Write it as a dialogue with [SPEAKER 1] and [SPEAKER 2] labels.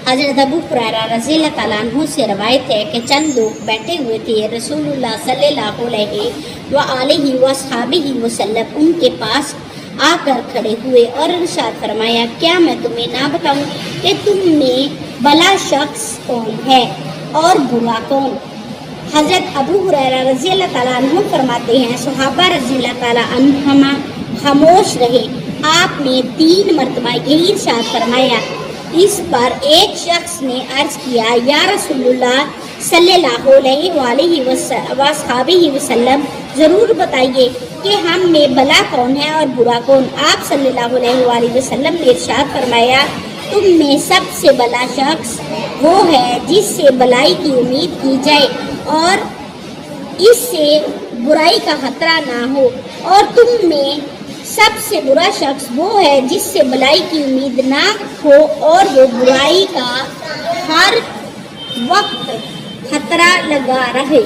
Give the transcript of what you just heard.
[SPEAKER 1] حضرت ابو ہریرہ رضی اللہ تعالیٰ عنہ سے روایت ہے کہ چند لوگ بیٹھے ہوئے تھے، رسول اللہ صلی اللہ علیہ وآلہ وصحبہ وسلم ان کے پاس آ کر کھڑے ہوئے اور ارشاد فرمایا، کیا میں تمہیں نہ بتاؤں کہ تم میں بھلا شخص کون ہے اور برا کون؟ حضرت ابو ہریرہ رضی اللہ تعالیٰ عنہ فرماتے ہیں، صحابہ رضی اللہ تعالیٰ عنہما خاموش رہے۔ آپ نے 3 مرتبہ یہی ارشاد فرمایا۔ اس پر ایک شخص نے عرض کیا، یا رسول اللہ صلی اللہ علیہ وآلہ وصحبہ وسلم، ضرور بتائیے کہ ہم میں بھلا کون ہے اور برا کون؟ آپ صلی اللہ علیہ وآلہ وسلم نے ارشاد فرمایا، تم میں سب سے بھلا شخص وہ ہے جس سے بھلائی کی امید کی جائے اور اس سے برائی کا خطرہ نہ ہو، اور تم میں سب سے برا شخص وہ ہے جس سے بھلائی کی امید نہ ہو اور وہ برائی کا ہر وقت خطرہ لگا رہے۔